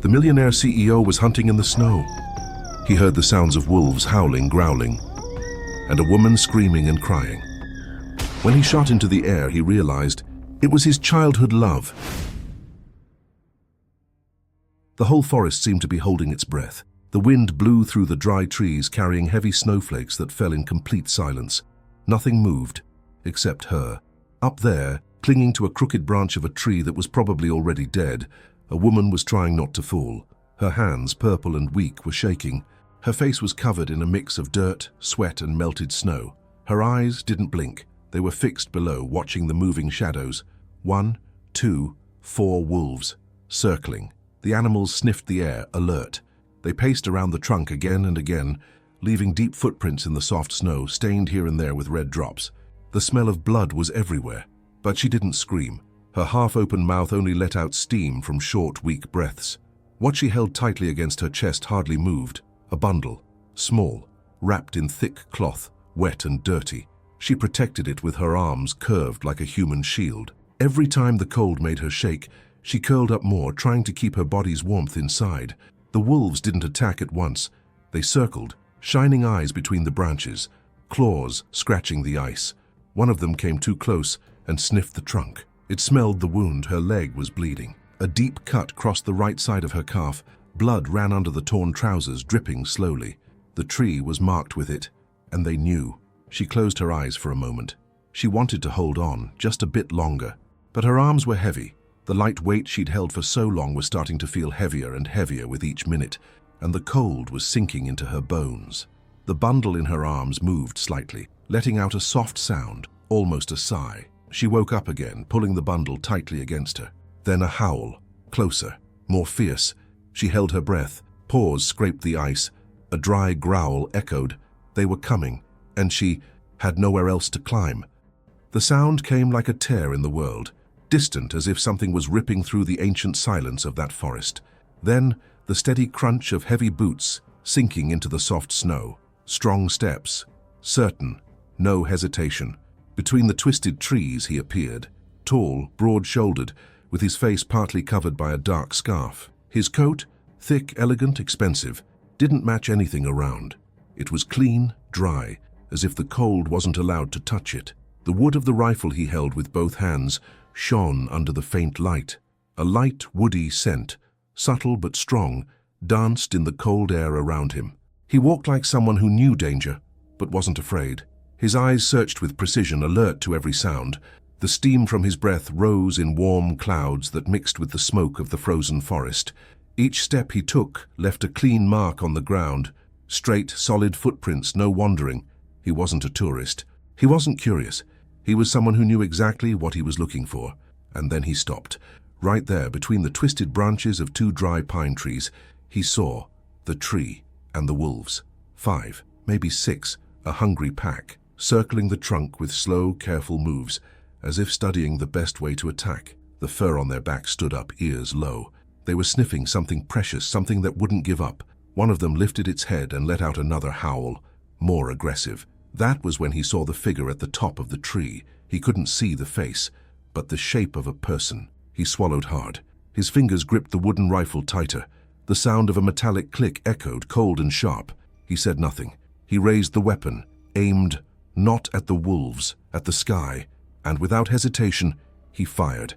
The millionaire CEO was hunting in the snow. He heard the sounds of wolves howling, growling, and a woman screaming and crying. When he shot into the air, he realized it was his childhood love. The whole forest seemed to be holding its breath. The wind blew through the dry trees, carrying heavy snowflakes that fell in complete silence. Nothing moved, except her. Up there, clinging to a crooked branch of a tree that was probably already dead, a woman was trying not to fall. Her hands, purple and weak, were shaking. Her face was covered in a mix of dirt, sweat, and melted snow. Her eyes didn't blink. They were fixed below, watching the moving shadows. 1, 2, 4 wolves, circling. The animals sniffed the air, alert. They paced around the trunk again and again, leaving deep footprints in the soft snow, stained here and there with red drops. The smell of blood was everywhere, but she didn't scream. Her half-open mouth only let out steam from short, weak breaths. What she held tightly against her chest hardly moved. A bundle, small, wrapped in thick cloth, wet and dirty. She protected it with her arms curved like a human shield. Every time the cold made her shake, she curled up more, trying to keep her body's warmth inside. The wolves didn't attack at once. They circled, shining eyes between the branches, claws scratching the ice. One of them came too close and sniffed the trunk. It smelled the wound. Her leg was bleeding. A deep cut crossed the right side of her calf. Blood ran under the torn trousers, dripping slowly. The tree was marked with it, and they knew. She closed her eyes for a moment. She wanted to hold on, just a bit longer. But her arms were heavy. The light weight she'd held for so long was starting to feel heavier and heavier with each minute, and the cold was sinking into her bones. The bundle in her arms moved slightly, letting out a soft sound, almost a sigh. She woke up again, pulling the bundle tightly against her. Then a howl, closer, more fierce. She held her breath. Paws scraped the ice. A dry growl echoed. They were coming, and she had nowhere else to climb. The sound came like a tear in the world, distant as if something was ripping through the ancient silence of that forest. Then the steady crunch of heavy boots sinking into the soft snow. Strong steps, certain, no hesitation. Between the twisted trees he appeared, tall, broad-shouldered, with his face partly covered by a dark scarf. His coat, thick, elegant, expensive, didn't match anything around. It was clean, dry, as if the cold wasn't allowed to touch it. The wood of the rifle he held with both hands shone under the faint light. A light, woody scent, subtle but strong, danced in the cold air around him. He walked like someone who knew danger, but wasn't afraid. His eyes searched with precision, alert to every sound. The steam from his breath rose in warm clouds that mixed with the smoke of the frozen forest. Each step he took left a clean mark on the ground. Straight, solid footprints, no wandering. He wasn't a tourist. He wasn't curious. He was someone who knew exactly what he was looking for. And then he stopped. Right there, between the twisted branches of 2 dry pine trees, he saw the tree and the wolves. 5, maybe 6, a hungry pack, circling the trunk with slow, careful moves, as if studying the best way to attack. The fur on their back stood up, ears low. They were sniffing something precious, something that wouldn't give up. One of them lifted its head and let out another howl, more aggressive. That was when he saw the figure at the top of the tree. He couldn't see the face, but the shape of a person. He swallowed hard. His fingers gripped the wooden rifle tighter. The sound of a metallic click echoed, cold and sharp. He said nothing. He raised the weapon, aimed not at the wolves, at the sky, and without hesitation, he fired.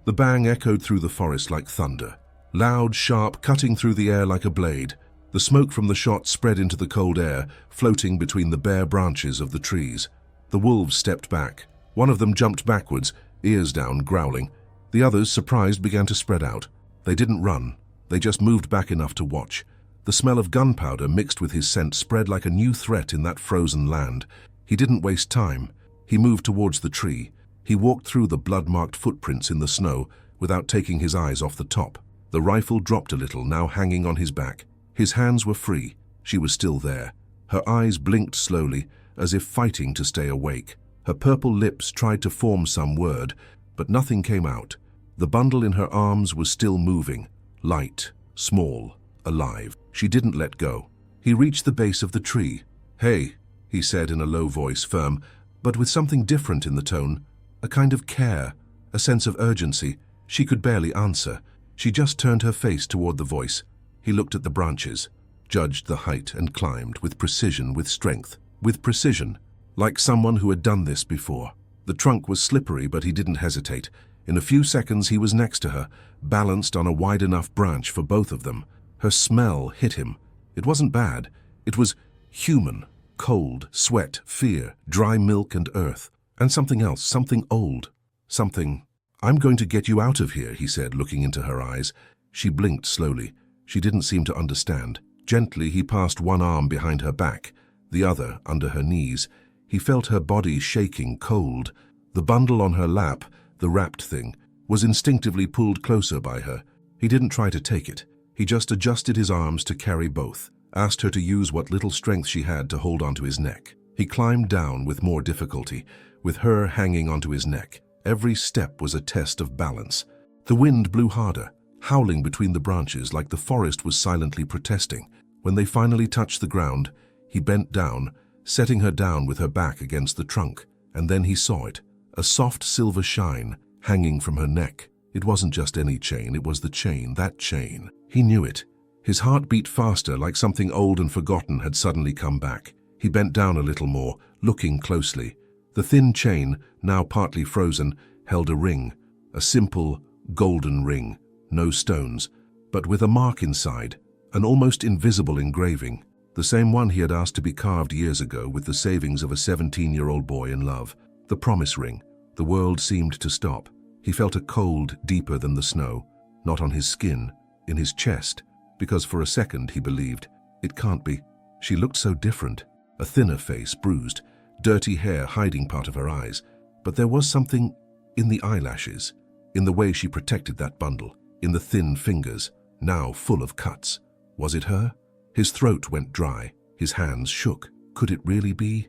The bang echoed through the forest like thunder, loud, sharp, cutting through the air like a blade. The smoke from the shot spread into the cold air, floating between the bare branches of the trees. The wolves stepped back. One of them jumped backwards, ears down, growling. The others, surprised, began to spread out. They didn't run. They just moved back enough to watch. The smell of gunpowder mixed with his scent spread like a new threat in that frozen land. He didn't waste time. He moved towards the tree. He walked through the blood-marked footprints in the snow without taking his eyes off the top. The rifle dropped a little, now hanging on his back. His hands were free. She was still there. Her eyes blinked slowly, as if fighting to stay awake. Her purple lips tried to form some word, but nothing came out. The bundle in her arms was still moving, light, small, alive. She didn't let go. He reached the base of the tree. "Hey," he said in a low voice, firm, but with something different in the tone, a kind of care, a sense of urgency. She could barely answer. She just turned her face toward the voice. He looked at the branches, judged the height, and climbed with precision, with strength, with precision, like someone who had done this before. The trunk was slippery, but he didn't hesitate. In a few seconds he was next to her, balanced on a wide enough branch for both of them. Her smell hit him. It wasn't bad. It was human. Cold, sweat, fear, dry milk and earth. And something else, something old. Something... "I'm going to get you out of here," he said, looking into her eyes. She blinked slowly. She didn't seem to understand. Gently he passed one arm behind her back, the other under her knees. He felt her body shaking, cold. The bundle on her lap, the wrapped thing, was instinctively pulled closer by her. He didn't try to take it. He just adjusted his arms to carry both, asked her to use what little strength she had to hold onto his neck. He climbed down with more difficulty, with her hanging onto his neck. Every step was a test of balance. The wind blew harder, howling between the branches like the forest was silently protesting. When they finally touched the ground, he bent down, setting her down with her back against the trunk, and then he saw it, a soft silver shine hanging from her neck. It wasn't just any chain, it was the chain, that chain. He knew it. His heart beat faster, like something old and forgotten had suddenly come back. He bent down a little more, looking closely. The thin chain, now partly frozen, held a ring, a simple, golden ring, no stones, but with a mark inside, an almost invisible engraving, the same one he had asked to be carved years ago with the savings of a 17-year-old boy in love. The promise ring. The world seemed to stop. He felt a cold deeper than the snow, not on his skin, in his chest, because for a second he believed, it can't be. She looked so different, a thinner face, bruised, dirty hair hiding part of her eyes, but there was something in the eyelashes, in the way she protected that bundle, in the thin fingers, now full of cuts. Was it her? His throat went dry, his hands shook. Could it really be?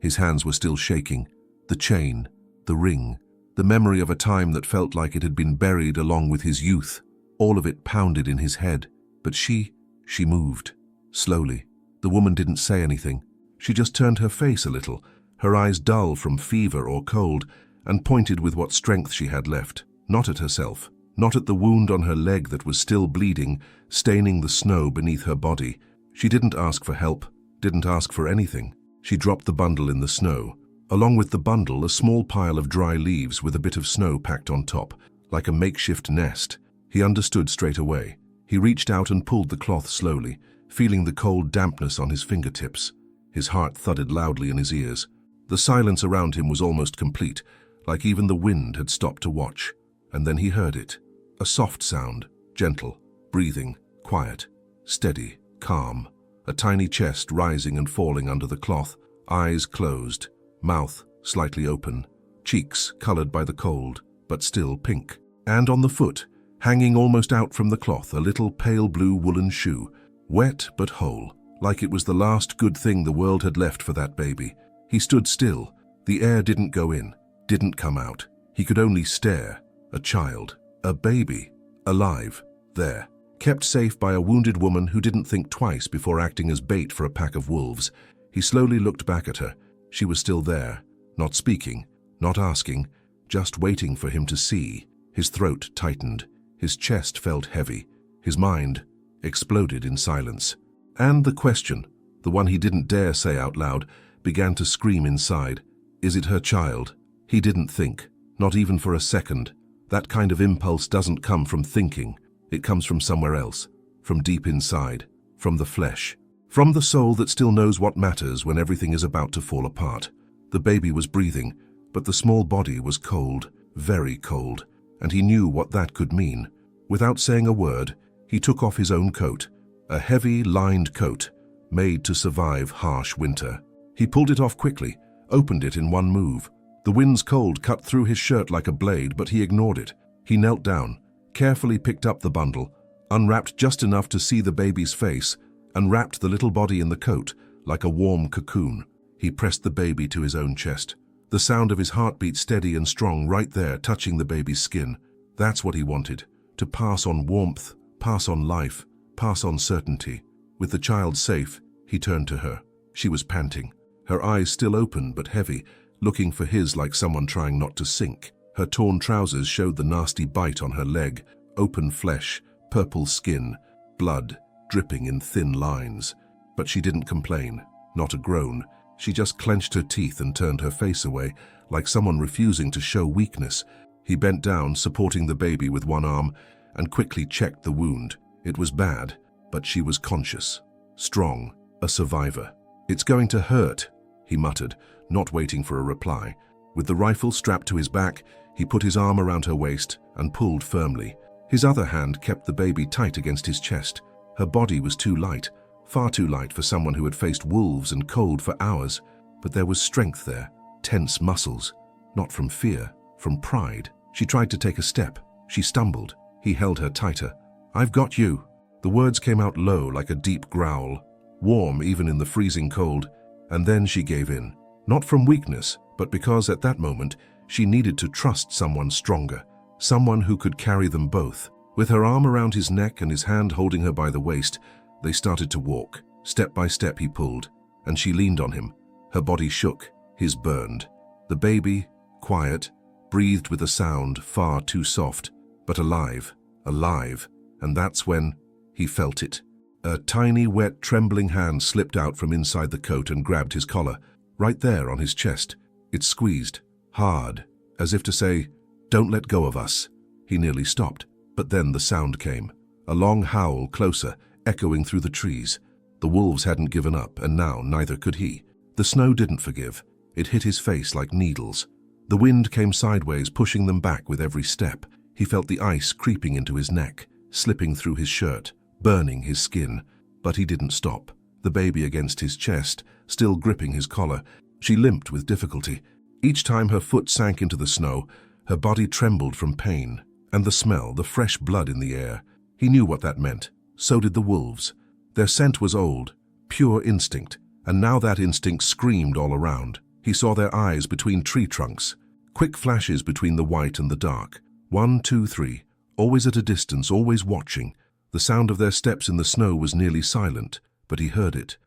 His hands were still shaking. The chain, the ring, the memory of a time that felt like it had been buried along with his youth, all of it pounded in his head. But she moved, slowly. The woman didn't say anything. She just turned her face a little, her eyes dull from fever or cold, and pointed with what strength she had left, not at herself, not at the wound on her leg that was still bleeding, staining the snow beneath her body. She didn't ask for help, didn't ask for anything. She dropped the bundle in the snow. Along with the bundle, a small pile of dry leaves with a bit of snow packed on top, like a makeshift nest. He understood straight away. He reached out and pulled the cloth slowly, feeling the cold dampness on his fingertips. His heart thudded loudly in his ears. The silence around him was almost complete, like even the wind had stopped to watch. And then he heard it. A soft sound, gentle, breathing, quiet, steady, calm. A tiny chest rising and falling under the cloth, eyes closed, mouth slightly open, cheeks colored by the cold, but still pink. And on the foot, hanging almost out from the cloth, a little pale blue woolen shoe, wet but whole, like it was the last good thing the world had left for that baby. He stood still. The air didn't go in, didn't come out. He could only stare. A child, a baby, alive, there, kept safe by a wounded woman who didn't think twice before acting as bait for a pack of wolves. He slowly looked back at her. She was still there, not speaking, not asking, just waiting for him to see. His throat tightened. His chest felt heavy. His mind exploded in silence. And the question, the one he didn't dare say out loud, began to scream inside. Is it her child? He didn't think, not even for a second. That kind of impulse doesn't come from thinking. It comes from somewhere else, from deep inside, from the flesh, from the soul that still knows what matters when everything is about to fall apart. The baby was breathing, but the small body was cold, very cold, and he knew what that could mean. Without saying a word, he took off his own coat, a heavy, lined coat, made to survive harsh winter. He pulled it off quickly, opened it in one move. The wind's cold cut through his shirt like a blade, but he ignored it. He knelt down, carefully picked up the bundle, unwrapped just enough to see the baby's face, and wrapped the little body in the coat like a warm cocoon. He pressed the baby to his own chest. The sound of his heartbeat steady and strong right there, touching the baby's skin. That's what he wanted, to pass on warmth, pass on life, pass on certainty. With the child safe, he turned to her. She was panting, her eyes still open but heavy, looking for his like someone trying not to sink. Her torn trousers showed the nasty bite on her leg. open flesh, purple skin, blood dripping in thin lines. But she didn't complain, not a groan. She just clenched her teeth and turned her face away, like someone refusing to show weakness. He bent down, supporting the baby with one arm, and quickly checked the wound. It was bad, but she was conscious, strong, a survivor. "It's going to hurt," he muttered, not waiting for a reply. With the rifle strapped to his back, he put his arm around her waist and pulled firmly. His other hand kept the baby tight against his chest. Her body was too light, far too light for someone who had faced wolves and cold for hours. But there was strength there, tense muscles, not from fear, from pride. She tried to take a step. She stumbled. He held her tighter. "I've got you." The words came out low like a deep growl, warm even in the freezing cold, and then she gave in. Not from weakness, but because at that moment she needed to trust someone stronger, someone who could carry them both. With her arm around his neck and his hand holding her by the waist, they started to walk. Step by step he pulled, and she leaned on him. Her body shook, his burned. The baby, quiet, breathed with a sound far too soft, but alive, alive, and that's when he felt it. A tiny, wet, trembling hand slipped out from inside the coat and grabbed his collar, right there on his chest. It squeezed, hard, as if to say, "Don't let go of us." He nearly stopped, but then the sound came. A long howl closer, echoing through the trees. The wolves hadn't given up, and now neither could he. The snow didn't forgive. It hit his face like needles. The wind came sideways, pushing them back with every step. He felt the ice creeping into his neck, slipping through his shirt, burning his skin. But he didn't stop. The baby against his chest, still gripping his collar. She limped with difficulty. Each time her foot sank into the snow, her body trembled from pain. And the smell, the fresh blood in the air. He knew what that meant. So did the wolves. Their scent was old, pure instinct, and now that instinct screamed all around. He saw their eyes between tree trunks, quick flashes between the white and the dark. 1, 2, 3, always at a distance, always watching. The sound of their steps in the snow was nearly silent, but he heard it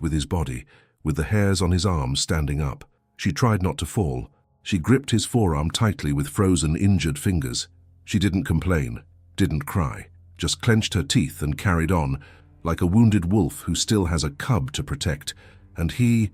with his body, with the hairs on his arms standing up. She tried not to fall. She gripped his forearm tightly with frozen, injured fingers. She didn't complain, didn't cry, just clenched her teeth and carried on, like a wounded wolf who still has a cub to protect. And he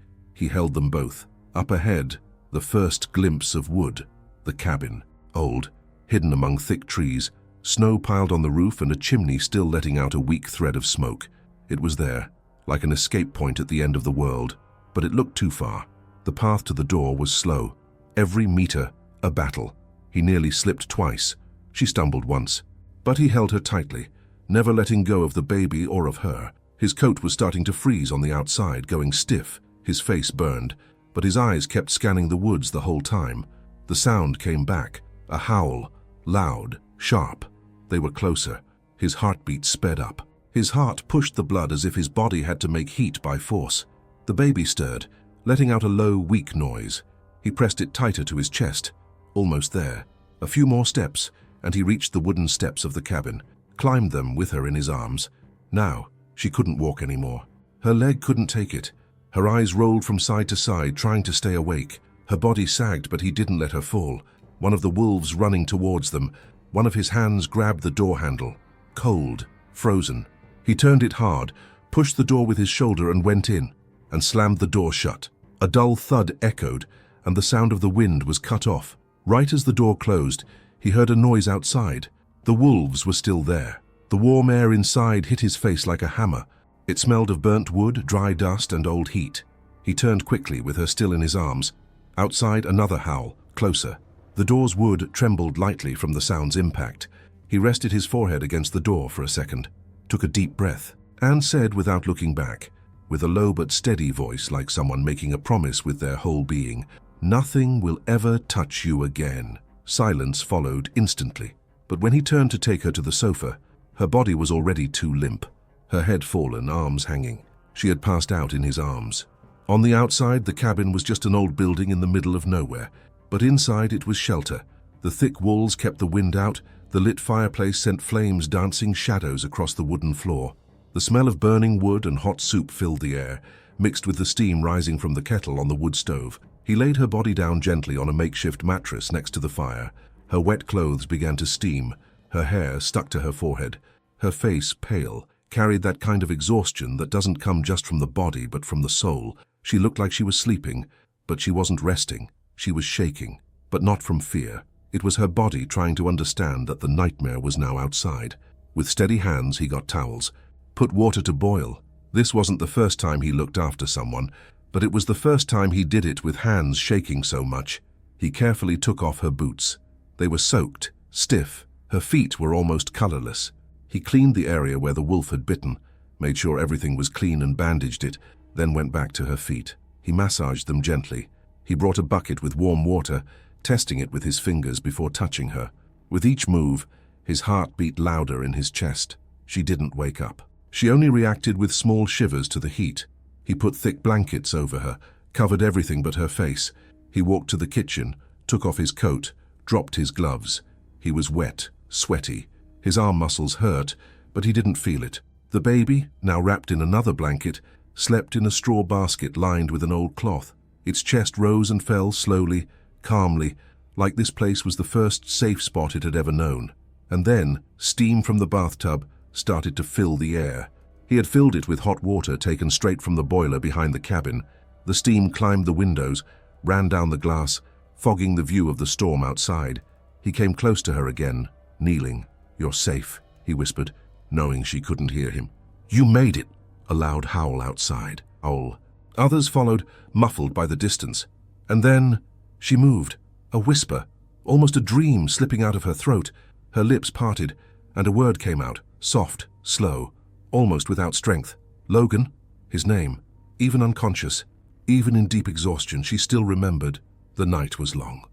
held them both. Up ahead, the first glimpse of wood, the cabin, old, hidden among thick trees, snow piled on the roof and a chimney still letting out a weak thread of smoke. It was there, like an escape point at the end of the world, but it looked too far. The path to the door was slow. Every meter, a battle. He nearly slipped twice. She stumbled once, but he held her tightly, never letting go of the baby or of her. His coat was starting to freeze on the outside, going stiff, his face burned, but his eyes kept scanning the woods the whole time. The sound came back, a howl, loud, sharp. They were closer. His heartbeat sped up. His heart pushed the blood as if his body had to make heat by force. The baby stirred, letting out a low, weak noise. He pressed it tighter to his chest. Almost there. A few more steps, and he reached the wooden steps of the cabin, climbed them with her in his arms. Now, she couldn't walk anymore. Her leg couldn't take it. Her eyes rolled from side to side, trying to stay awake. Her body sagged, but he didn't let her fall. One of the wolves running towards them, one of his hands grabbed the door handle. Cold, frozen. He turned it hard, pushed the door with his shoulder and went in, and slammed the door shut. A dull thud echoed, and the sound of the wind was cut off. Right as the door closed, he heard a noise outside. The wolves were still there. The warm air inside hit his face like a hammer. It smelled of burnt wood, dry dust, and old heat. He turned quickly with her still in his arms. Outside, another howl, closer. The door's wood trembled lightly from the sound's impact. He rested his forehead against the door for a second, took a deep breath, and said without looking back, with a low but steady voice like someone making a promise with their whole being, "Nothing will ever touch you again." Silence followed instantly, but when he turned to take her to the sofa, her body was already too limp, her head fallen, arms hanging. She had passed out in his arms. On the outside, the cabin was just an old building in the middle of nowhere, but inside it was shelter. The thick walls kept the wind out, the lit fireplace sent flames dancing shadows across the wooden floor. The smell of burning wood and hot soup filled the air, mixed with the steam rising from the kettle on the wood stove. He laid her body down gently on a makeshift mattress next to the fire. Her wet clothes began to steam. Her hair stuck to her forehead. Her face, pale, carried that kind of exhaustion that doesn't come just from the body but from the soul. She looked like she was sleeping, but she wasn't resting. She was shaking, but not from fear. It was her body trying to understand that the nightmare was now outside. With steady hands, he got towels, put water to boil. This wasn't the first time he looked after someone, but it was the first time he did it with hands shaking so much. He carefully took off her boots. They were soaked, stiff. Her feet were almost colorless. He cleaned the area where the wolf had bitten, made sure everything was clean and bandaged it, then went back to her feet. He massaged them gently. He brought a bucket with warm water, testing it with his fingers before touching her. With each move, his heart beat louder in his chest. She didn't wake up. She only reacted with small shivers to the heat. He put thick blankets over her, covered everything but her face. He walked to the kitchen, took off his coat, dropped his gloves. He was wet, sweaty. His arm muscles hurt, but he didn't feel it. The baby, now wrapped in another blanket, slept in a straw basket lined with an old cloth. Its chest rose and fell slowly, calmly, like this place was the first safe spot it had ever known. And then, steam from the bathtub started to fill the air. He had filled it with hot water taken straight from the boiler behind the cabin. The steam climbed the windows, ran down the glass, fogging the view of the storm outside. He came close to her again, kneeling. "You're safe," he whispered, knowing she couldn't hear him. "You made it!" A loud howl outside. Howl. Others followed, muffled by the distance. And then she moved. A whisper, almost a dream slipping out of her throat. Her lips parted, and a word came out, soft, slow, almost without strength. Logan, his name. Even unconscious, even in deep exhaustion, she still remembered. The night was long.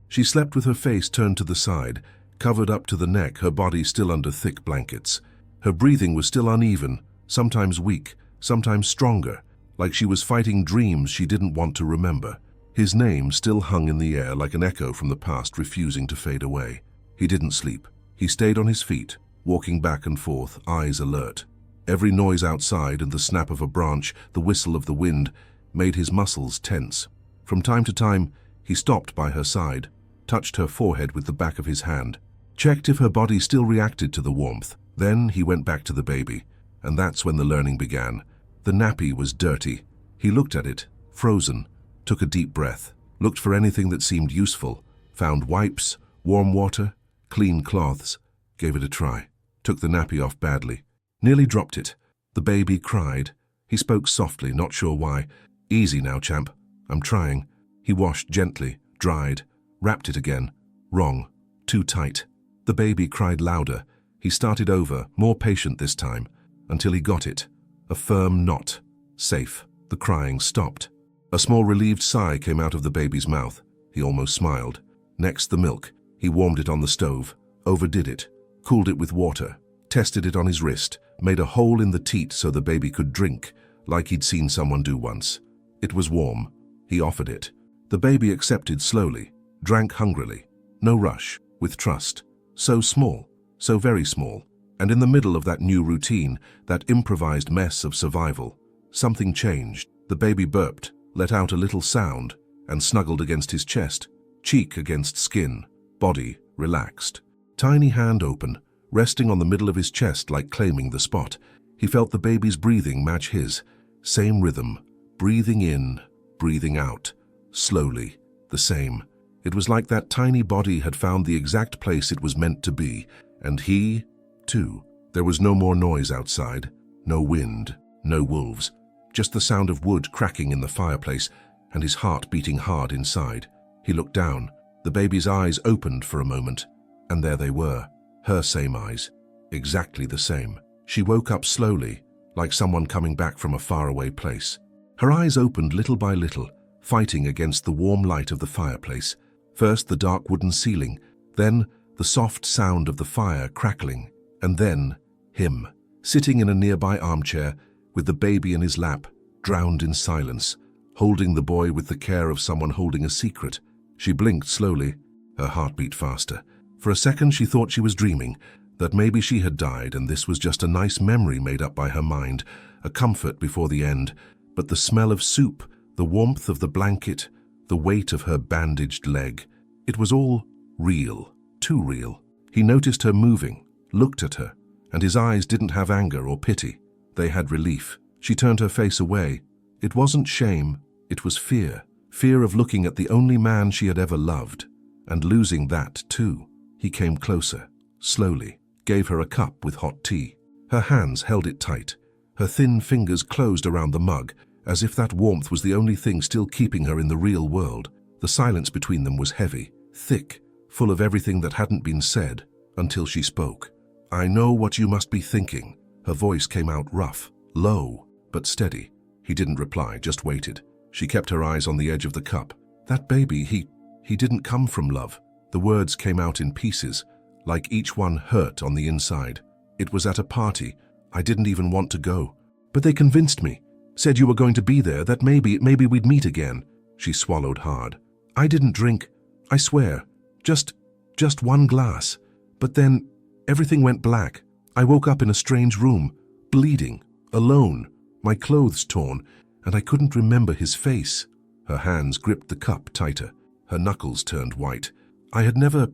She slept with her face turned to the side, covered up to the neck, her body still under thick blankets. Her breathing was still uneven, sometimes weak, sometimes stronger, like she was fighting dreams she didn't want to remember. His name still hung in the air like an echo from the past, refusing to fade away. He didn't sleep. He stayed on his feet, walking back and forth, eyes alert. Every noise outside and the snap of a branch, the whistle of the wind, made his muscles tense. From time to time, he stopped by her side, touched her forehead with the back of his hand, checked if her body still reacted to the warmth. Then he went back to the baby, and that's when the learning began. The nappy was dirty. He looked at it, frozen, took a deep breath, looked for anything that seemed useful, found wipes, warm water, clean cloths, gave it a try, took the nappy off badly, nearly dropped it. The baby cried. He spoke softly, not sure why. "Easy now, champ. I'm trying." He washed gently, dried, wrapped it again. Wrong. Too tight. The baby cried louder. He started over, more patient this time, until he got it. A firm knot. Safe. The crying stopped. A small relieved sigh came out of the baby's mouth. He almost smiled. Next, the milk. He warmed it on the stove, overdid it, cooled it with water, tested it on his wrist, made a hole in the teat so the baby could drink, like he'd seen someone do once. It was warm. He offered it. The baby accepted slowly, drank hungrily. No rush, with trust. So small, so very small. And in the middle of that new routine, that improvised mess of survival, something changed. The baby burped, let out a little sound, and snuggled against his chest, cheek against skin, body relaxed. Tiny hand open, resting on the middle of his chest like claiming the spot. He felt the baby's breathing match his. Same rhythm, breathing in, breathing out, slowly, the same. It was like that tiny body had found the exact place it was meant to be, and he, too. There was no more noise outside, no wind, no wolves, just the sound of wood cracking in the fireplace and his heart beating hard inside. He looked down. The baby's eyes opened for a moment, and there they were, her same eyes, exactly the same. She woke up slowly, like someone coming back from a faraway place. Her eyes opened little by little, fighting against the warm light of the fireplace. First the dark wooden ceiling, then the soft sound of the fire crackling, and then him, sitting in a nearby armchair with the baby in his lap, drowned in silence, holding the boy with the care of someone holding a secret. She blinked slowly, her heart beat faster. For a second she thought she was dreaming, that maybe she had died and this was just a nice memory made up by her mind, a comfort before the end. But the smell of soup, the warmth of the blanket, the weight of her bandaged leg, it was all real, too real. He noticed her moving, looked at her, and his eyes didn't have anger or pity. They had relief. She turned her face away. It wasn't shame, it was fear. Fear of looking at the only man she had ever loved, and losing that too. He came closer, slowly, gave her a cup with hot tea. Her hands held it tight. Her thin fingers closed around the mug, as if that warmth was the only thing still keeping her in the real world. The silence between them was heavy, thick, full of everything that hadn't been said, until she spoke. "I know what you must be thinking." Her voice came out rough, low, but steady. He didn't reply, just waited. She kept her eyes on the edge of the cup. "That baby, he didn't come from love." The words came out in pieces, like each one hurt on the inside. "It was at a party. I didn't even want to go. But they convinced me. Said you were going to be there, that maybe we'd meet again." She swallowed hard. "I didn't drink, I swear. Just one glass. But then everything went black. I woke up in a strange room, bleeding, alone, my clothes torn, and I couldn't remember his face." Her hands gripped the cup tighter. Her knuckles turned white. "I had never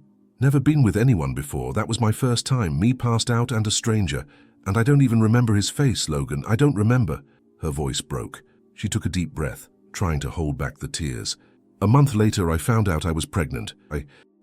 been with anyone before. That was my first time, me passed out and a stranger. And I don't even remember his face, Logan. I don't remember." Her voice broke. She took a deep breath, trying to hold back the tears. "A month later, I found out I was pregnant.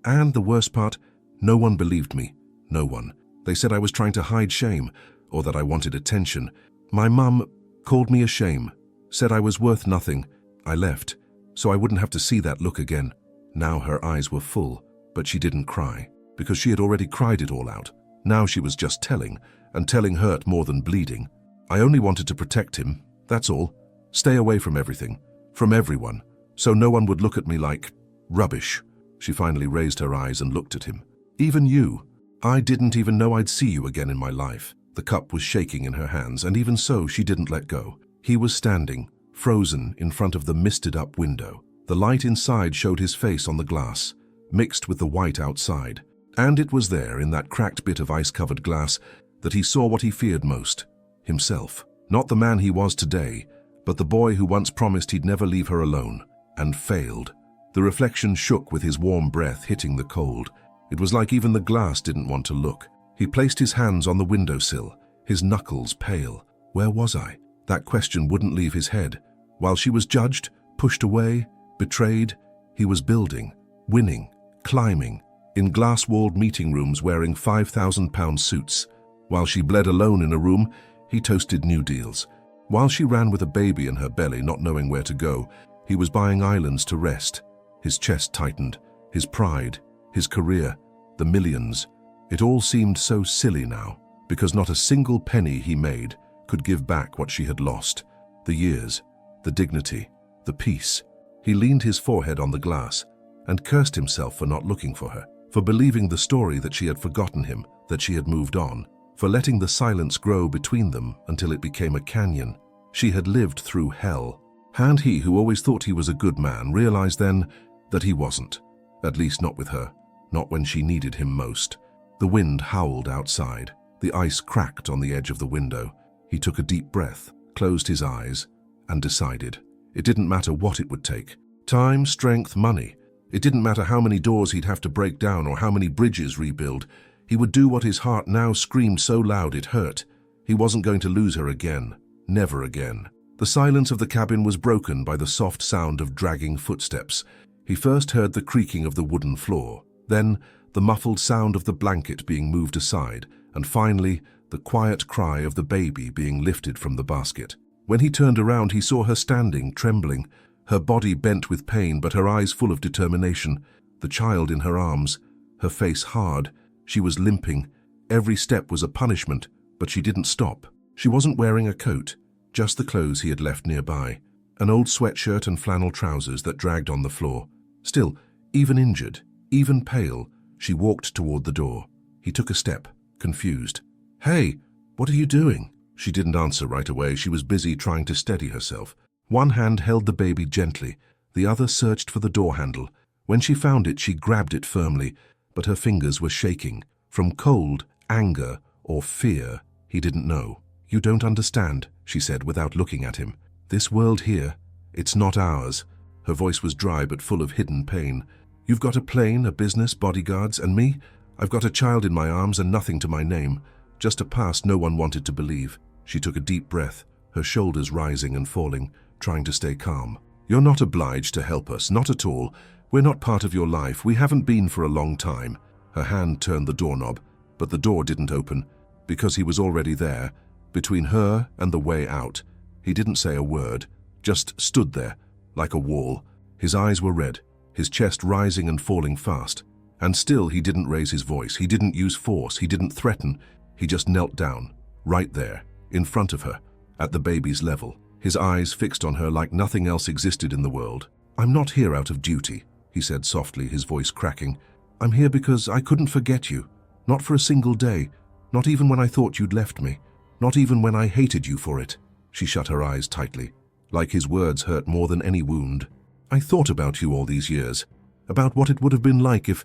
And the worst part, no one believed me. No one. They said I was trying to hide shame, or that I wanted attention. My mum called me a shame, said I was worth nothing. I left, so I wouldn't have to see that look again." Now her eyes were full, but she didn't cry, because she had already cried it all out. Now she was just telling, and telling hurt more than bleeding. "I only wanted to protect him, that's all. Stay away from everything, from everyone, so no one would look at me like rubbish." She finally raised her eyes and looked at him. "Even you. I didn't even know I'd see you again in my life." The cup was shaking in her hands, and even so, she didn't let go. He was standing, frozen, in front of the misted-up window. The light inside showed his face on the glass, mixed with the white outside. And it was there, in that cracked bit of ice-covered glass, that he saw what he feared most. Himself. Not the man he was today, but the boy who once promised he'd never leave her alone, and failed. The reflection shook with his warm breath hitting the cold. It was like even the glass didn't want to look. He placed his hands on the windowsill, his knuckles pale. Where was I? That question wouldn't leave his head. While she was judged, pushed away, betrayed, he was building, winning, climbing, in glass-walled meeting rooms wearing £5,000 suits. While she bled alone in a room, he toasted new deals. While she ran with a baby in her belly, not knowing where to go, he was buying islands to rest. His chest tightened, his pride, his career, the millions. It all seemed so silly now, because not a single penny he made could give back what she had lost. The years, the dignity, the peace. He leaned his forehead on the glass and cursed himself for not looking for her, for believing the story that she had forgotten him, that she had moved on, for letting the silence grow between them until it became a canyon. She had lived through hell. And he, who always thought he was a good man, realized then that he wasn't. At least not with her, not when she needed him most. The wind howled outside. The ice cracked on the edge of the window. He took a deep breath, closed his eyes, and decided. It didn't matter what it would take. Time, strength, money. It didn't matter how many doors he'd have to break down or how many bridges rebuild. He would do what his heart now screamed so loud it hurt. He wasn't going to lose her again. Never again. The silence of the cabin was broken by the soft sound of dragging footsteps. He first heard the creaking of the wooden floor, then the muffled sound of the blanket being moved aside, and finally the quiet cry of the baby being lifted from the basket. When he turned around, he saw her standing, trembling, her body bent with pain but her eyes full of determination, the child in her arms, her face hard. She was limping. Every step was a punishment, but she didn't stop. She wasn't wearing a coat, just the clothes he had left nearby, an old sweatshirt and flannel trousers that dragged on the floor. Still, even injured, even pale, she walked toward the door. He took a step, confused. "Hey, what are you doing?" She didn't answer right away. She was busy trying to steady herself. One hand held the baby gently, the other searched for the door handle. When she found it, she grabbed it firmly, but her fingers were shaking. From cold, anger, or fear, he didn't know. "You don't understand," she said without looking at him. "This world here, it's not ours." Her voice was dry but full of hidden pain. "You've got a plane, a business, bodyguards, and me? I've got a child in my arms and nothing to my name, just a past no one wanted to believe. She took a deep breath, her shoulders rising and falling, trying to stay calm. You're not obliged to help us, not at all. We're not part of your life. We haven't been for a long time. Her hand turned the doorknob, but the door didn't open, because he was already there, between her and the way out. He didn't say a word, just stood there, like a wall. His eyes were red, his chest rising and falling fast. And still he didn't raise his voice, he didn't use force, he didn't threaten. He just knelt down, right there, in front of her, at the baby's level, his eyes fixed on her like nothing else existed in the world. I'm not here out of duty, he said softly, his voice cracking. I'm here because I couldn't forget you. Not for a single day. Not even when I thought you'd left me. Not even when I hated you for it. She shut her eyes tightly, like his words hurt more than any wound. I thought about you all these years, about what it would have been like if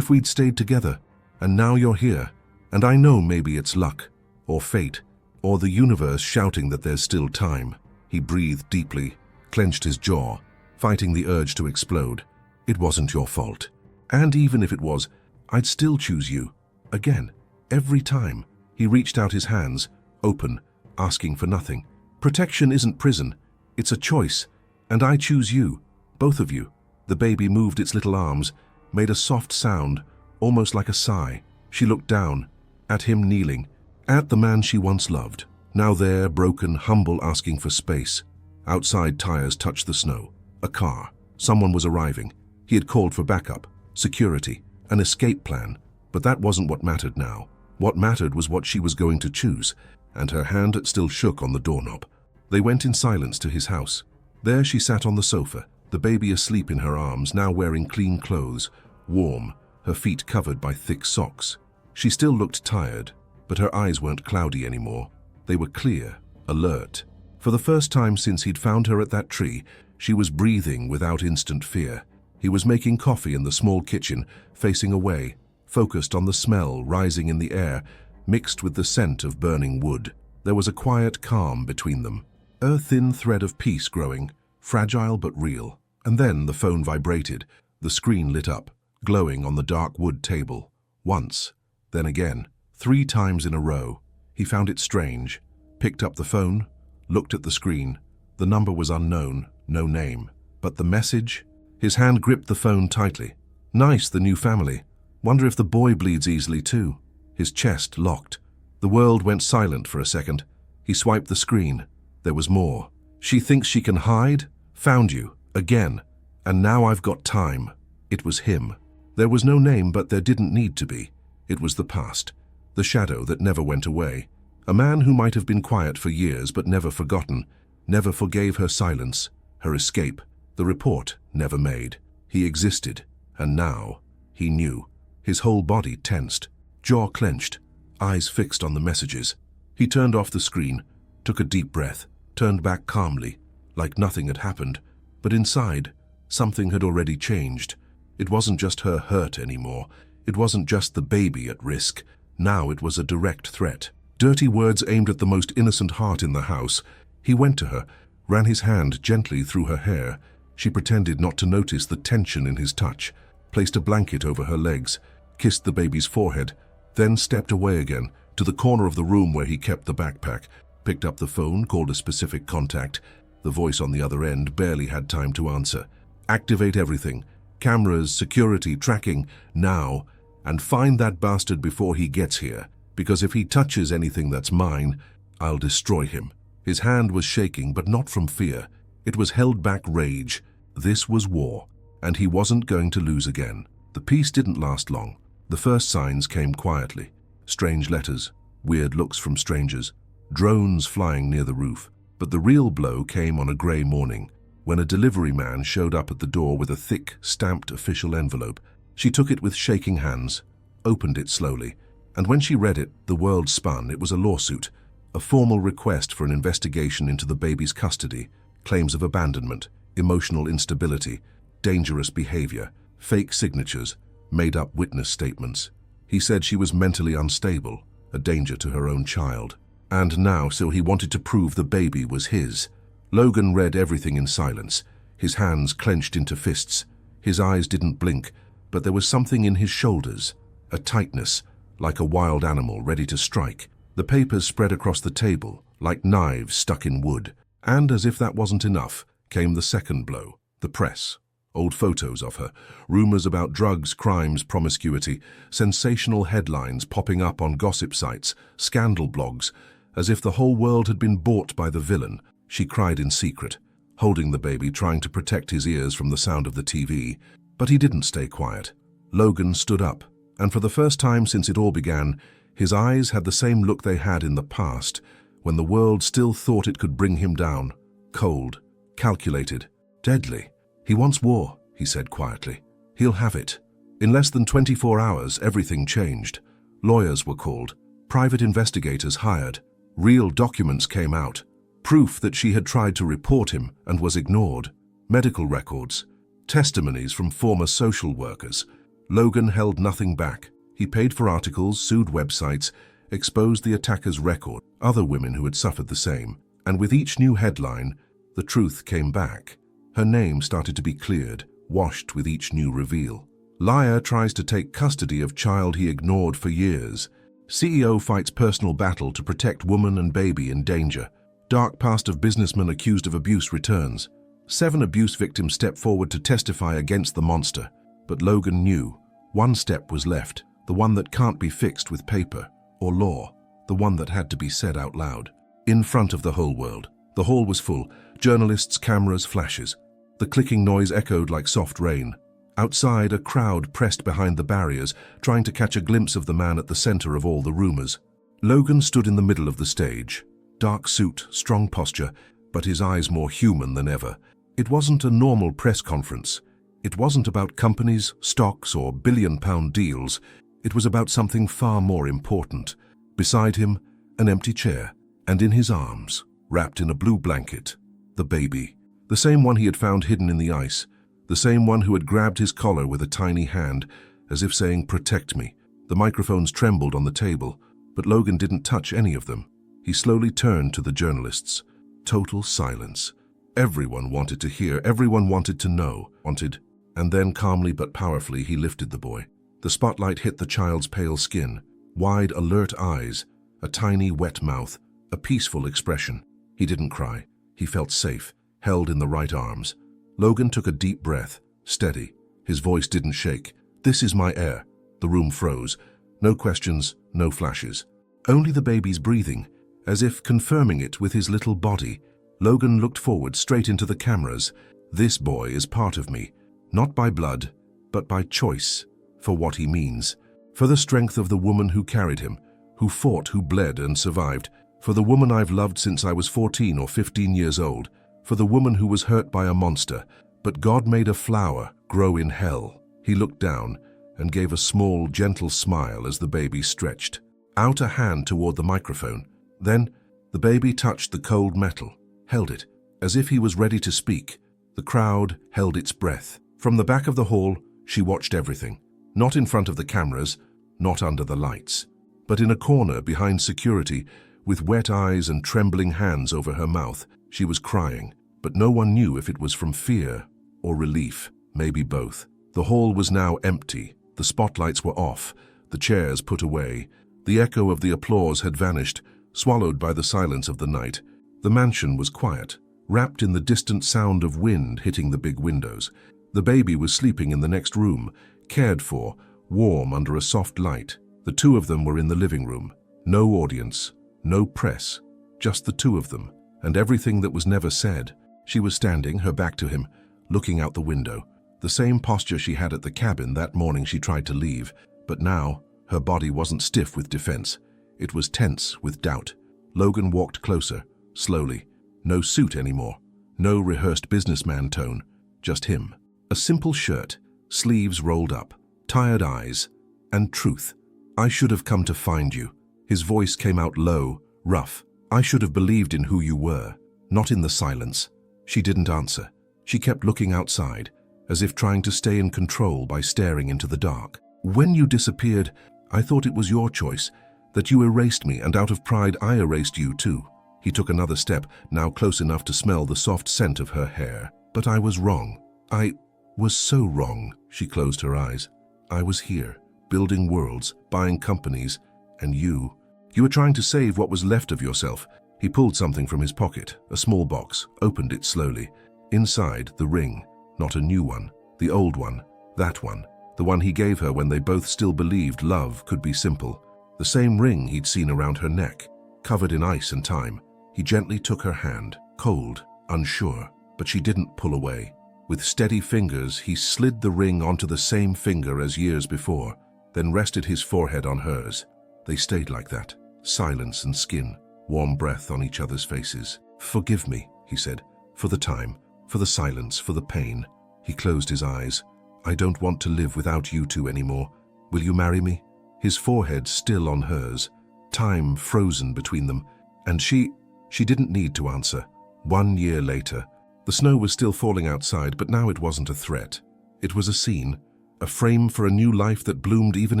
we'd stayed together. And now you're here. And I know maybe it's luck, or fate, or the universe shouting that there's still time. He breathed deeply, clenched his jaw, fighting the urge to explode. It wasn't your fault. And even if it was, I'd still choose you. Again. Every time. He reached out his hands, open, asking for nothing. Protection isn't prison. It's a choice. And I choose you. Both of you. The baby moved its little arms, made a soft sound, almost like a sigh. She looked down, at him kneeling, at the man she once loved. Now there, broken, humble, asking for space. Outside, tires touched the snow. A car. Someone was arriving. He had called for backup, security, an escape plan. But that wasn't what mattered now. What mattered was what she was going to choose, and her hand still shook on the doorknob. They went in silence to his house. There she sat on the sofa, the baby asleep in her arms, now wearing clean clothes, warm, her feet covered by thick socks. She still looked tired, but her eyes weren't cloudy anymore. They were clear, alert. For the first time since he'd found her at that tree, she was breathing without instant fear. He was making coffee in the small kitchen, facing away, focused on the smell rising in the air, mixed with the scent of burning wood. There was a quiet calm between them, a thin thread of peace growing, fragile but real. And then the phone vibrated, the screen lit up, glowing on the dark wood table. Once, then again, 3 times in a row. He found it strange, picked up the phone, looked at the screen. The number was unknown, no name. But the message? His hand gripped the phone tightly. Nice, the new family. Wonder if the boy bleeds easily too. His chest locked. The world went silent for a second. He swiped the screen. There was more. She thinks she can hide? Found you. Again. And now I've got time. It was him. There was no name, but there didn't need to be. It was the past. The shadow that never went away. A man who might have been quiet for years but never forgotten. Never forgave her silence, her escape. The report never made. He existed. And now, he knew. His whole body tensed, jaw clenched, eyes fixed on the messages. He turned off the screen, took a deep breath, turned back calmly, like nothing had happened. But inside, something had already changed. It wasn't just her hurt anymore. It wasn't just the baby at risk. Now it was a direct threat. Dirty words aimed at the most innocent heart in the house. He went to her, ran his hand gently through her hair. She pretended not to notice the tension in his touch, placed a blanket over her legs, kissed the baby's forehead, then stepped away again to the corner of the room where he kept the backpack, picked up the phone, called a specific contact. The voice on the other end barely had time to answer. Activate everything. Cameras, security, tracking, now. And find that bastard before he gets here, because if he touches anything that's mine, I'll destroy him. His hand was shaking, but not from fear. It was held back rage. This was war, and he wasn't going to lose again. The peace didn't last long. The first signs came quietly. Strange letters, weird looks from strangers, drones flying near the roof. But the real blow came on a grey morning, when a delivery man showed up at the door with a thick, stamped official envelope. She took it with shaking hands, opened it slowly, and when she read it, the world spun. It was a lawsuit, a formal request for an investigation into the baby's custody, claims of abandonment, emotional instability, dangerous behavior, fake signatures, made-up witness statements. He said she was mentally unstable, a danger to her own child. And now, so he wanted to prove the baby was his. Logan read everything in silence, his hands clenched into fists. His eyes didn't blink, but there was something in his shoulders, a tightness, like a wild animal ready to strike. The papers spread across the table, like knives stuck in wood. And as if that wasn't enough, came the second blow, the press. Old photos of her, rumors about drugs, crimes, promiscuity, sensational headlines popping up on gossip sites, scandal blogs, as if the whole world had been bought by the villain. She cried in secret, holding the baby, trying to protect his ears from the sound of the TV. But he didn't stay quiet. Logan stood up, and for the first time since it all began, his eyes had the same look they had in the past, when the world still thought it could bring him down. Cold, calculated, deadly. "He wants war," he said quietly. "He'll have it." In less than 24 hours, everything changed. Lawyers were called, private investigators hired, real documents came out, proof that she had tried to report him and was ignored, medical records, testimonies from former social workers. Logan held nothing back. He paid for articles, sued websites, exposed the attacker's record, other women who had suffered the same. And with each new headline, the truth came back. Her name started to be cleared, washed with each new reveal. Liar tries to take custody of child he ignored for years. CEO fights personal battle to protect woman and baby in danger. Dark past of businessman accused of abuse returns. 7 abuse victims step forward to testify against the monster. But Logan knew one step was left, the one that can't be fixed with paper or law, the one that had to be said out loud. In front of the whole world. The hall was full, journalists, cameras, flashes. The clicking noise echoed like soft rain. Outside, a crowd pressed behind the barriers, trying to catch a glimpse of the man at the center of all the rumors. Logan stood in the middle of the stage. Dark suit, strong posture, but his eyes more human than ever. It wasn't a normal press conference. It wasn't about companies, stocks, or billion-pound deals. It was about something far more important. Beside him, an empty chair, and in his arms, wrapped in a blue blanket, the baby. The same one he had found hidden in the ice. The same one who had grabbed his collar with a tiny hand, as if saying, "Protect me." The microphones trembled on the table, but Logan didn't touch any of them. He slowly turned to the journalists. Total silence. Everyone wanted to hear, everyone wanted to know, and then calmly but powerfully he lifted the boy. The spotlight hit the child's pale skin, wide, alert eyes, a tiny, wet mouth, a peaceful expression. He didn't cry. He felt safe, held in the right arms. Logan took a deep breath, steady. His voice didn't shake. "This is my heir." The room froze. No questions, no flashes. Only the baby's breathing, as if confirming it with his little body. Logan looked forward, straight into the cameras. "This boy is part of me, not by blood, but by choice, for what he means. For the strength of the woman who carried him, who fought, who bled and survived. For the woman I've loved since I was 14 or 15 years old. For the woman who was hurt by a monster, but God made a flower grow in hell." He looked down and gave a small, gentle smile as the baby stretched out a hand toward the microphone. Then the baby touched the cold metal, held it, as if he was ready to speak. The crowd held its breath. From the back of the hall, she watched everything. Not in front of the cameras, not under the lights, but in a corner behind security, with wet eyes and trembling hands over her mouth. She was crying, but no one knew if it was from fear or relief, maybe both. The hall was now empty. The spotlights were off, the chairs put away. The echo of the applause had vanished, swallowed by the silence of the night. The mansion was quiet, wrapped in the distant sound of wind hitting the big windows. The baby was sleeping in the next room, cared for, warm under a soft light. The two of them were in the living room. No audience, no press, just the two of them, and everything that was never said. She was standing, her back to him, looking out the window. The same posture she had at the cabin that morning she tried to leave, but now her body wasn't stiff with defense. It was tense with doubt. Logan walked closer, slowly. No suit anymore, no rehearsed businessman tone, just him. A simple shirt, sleeves rolled up, tired eyes, and truth. "I should have come to find you." His voice came out low, rough. "I should have believed in who you were, not in the silence." She didn't answer. She kept looking outside, as if trying to stay in control by staring into the dark. "When you disappeared, I thought it was your choice, that you erased me, and out of pride I erased you too." He took another step, now close enough to smell the soft scent of her hair. "But I was wrong. I was so wrong." She closed her eyes. "I was here, building worlds, buying companies, and you were trying to save what was left of yourself. He pulled something from his pocket, a small box, opened it slowly. Inside, the ring, not a new one, the old one, that one, the one he gave her when they both still believed love could be simple. The same ring he'd seen around her neck, covered in ice and time. He gently took her hand, cold, unsure, but she didn't pull away. With steady fingers, he slid the ring onto the same finger as years before, then rested his forehead on hers. They stayed like that, silence and skin, warm breath on each other's faces. "Forgive me," he said, "for the time, for the silence, for the pain." He closed his eyes. "I don't want to live without you two anymore. Will you marry me?" His forehead still on hers, time frozen between them, and she didn't need to answer. 1 year later, the snow was still falling outside, but now it wasn't a threat. It was a scene, a frame for a new life that bloomed even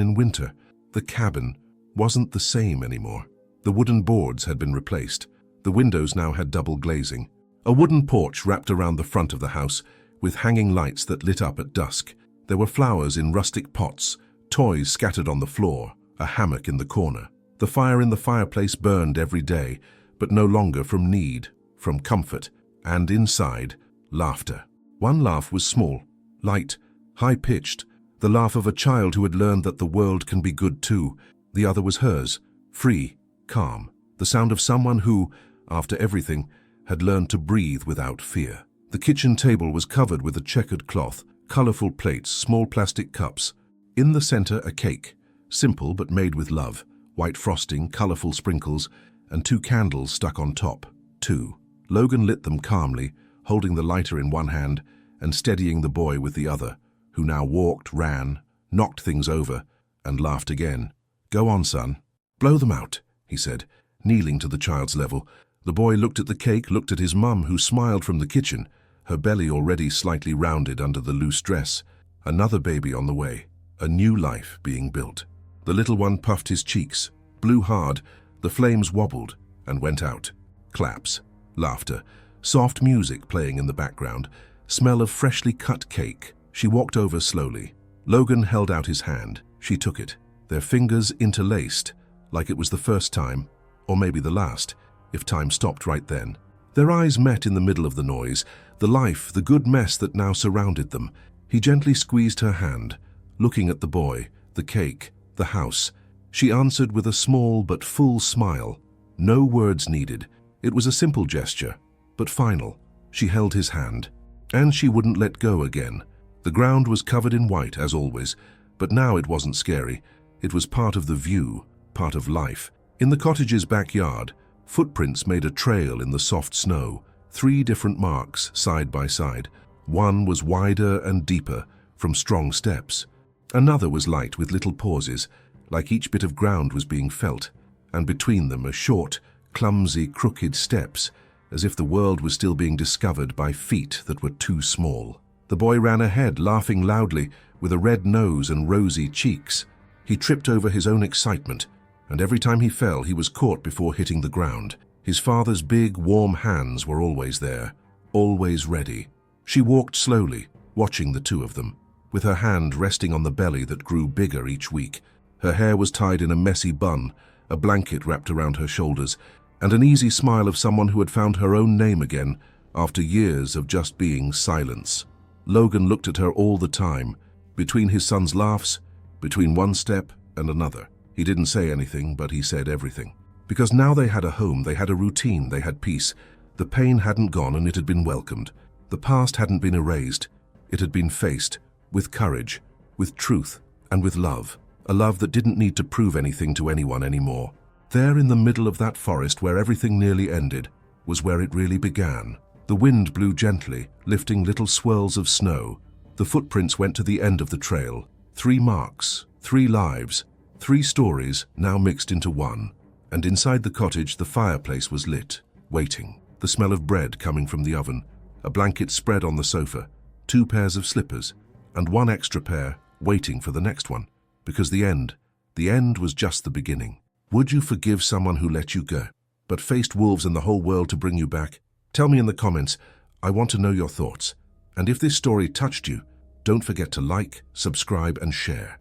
in winter. The cabin wasn't the same anymore. The wooden boards had been replaced. The windows now had double glazing. A wooden porch wrapped around the front of the house, with hanging lights that lit up at dusk. There were flowers in rustic pots, toys scattered on the floor, a hammock in the corner. The fire in the fireplace burned every day, but no longer from need, from comfort, and inside, laughter. One laugh was small, light, high-pitched, the laugh of a child who had learned that the world can be good too. The other was hers, free, calm, the sound of someone who, after everything, had learned to breathe without fear. The kitchen table was covered with a checkered cloth, colorful plates, small plastic cups. In the center, a cake, simple but made with love, white frosting, colorful sprinkles, and 2 candles stuck on top. 2. Logan lit them calmly, holding the lighter in one hand and steadying the boy with the other, who now walked, ran, knocked things over, and laughed again. "Go on, son. Blow them out," he said, kneeling to the child's level. The boy looked at the cake, looked at his mum, who smiled from the kitchen, her belly already slightly rounded under the loose dress. Another baby on the way, a new life being built. The little one puffed his cheeks, blew hard, the flames wobbled and went out. Claps, laughter, soft music playing in the background, smell of freshly cut cake. She walked over slowly. Logan held out his hand. She took it, their fingers interlaced, like it was the first time, or maybe the last, if time stopped right then. Their eyes met in the middle of the noise, the life, the good mess that now surrounded them. He gently squeezed her hand, looking at the boy, the cake, the house. She answered with a small but full smile. No words needed. It was a simple gesture, but final. She held his hand, and she wouldn't let go again. The ground was covered in white, as always, but now it wasn't scary. It was part of the view, part of life. In the cottage's backyard, footprints made a trail in the soft snow, 3 different marks side by side. One was wider and deeper, from strong steps. Another was light with little pauses, like each bit of ground was being felt, and between them a short, clumsy, crooked steps, as if the world was still being discovered by feet that were too small. The boy ran ahead, laughing loudly, with a red nose and rosy cheeks. He tripped over his own excitement, and every time he fell, he was caught before hitting the ground. His father's big, warm hands were always there, always ready. She walked slowly, watching the two of them, with her hand resting on the belly that grew bigger each week. Her hair was tied in a messy bun, a blanket wrapped around her shoulders, and an easy smile of someone who had found her own name again after years of just being silence. Logan looked at her all the time, between his son's laughs, between one step and another. He didn't say anything, but he said everything. Because now they had a home, they had a routine, they had peace. The pain hadn't gone and it had been welcomed. The past hadn't been erased. It had been faced, with courage, with truth, and with love. A love that didn't need to prove anything to anyone anymore. There in the middle of that forest where everything nearly ended, was where it really began. The wind blew gently, lifting little swirls of snow. The footprints went to the end of the trail. 3 marks, 3 lives, 3 stories now mixed into one. And inside the cottage, the fireplace was lit, waiting. The smell of bread coming from the oven, a blanket spread on the sofa, 2 pairs of slippers, and 1 extra pair waiting for the next one. Because the end was just the beginning. Would you forgive someone who let you go, but faced wolves and the whole world to bring you back? Tell me in the comments. I want to know your thoughts. And if this story touched you, don't forget to like, subscribe, and share.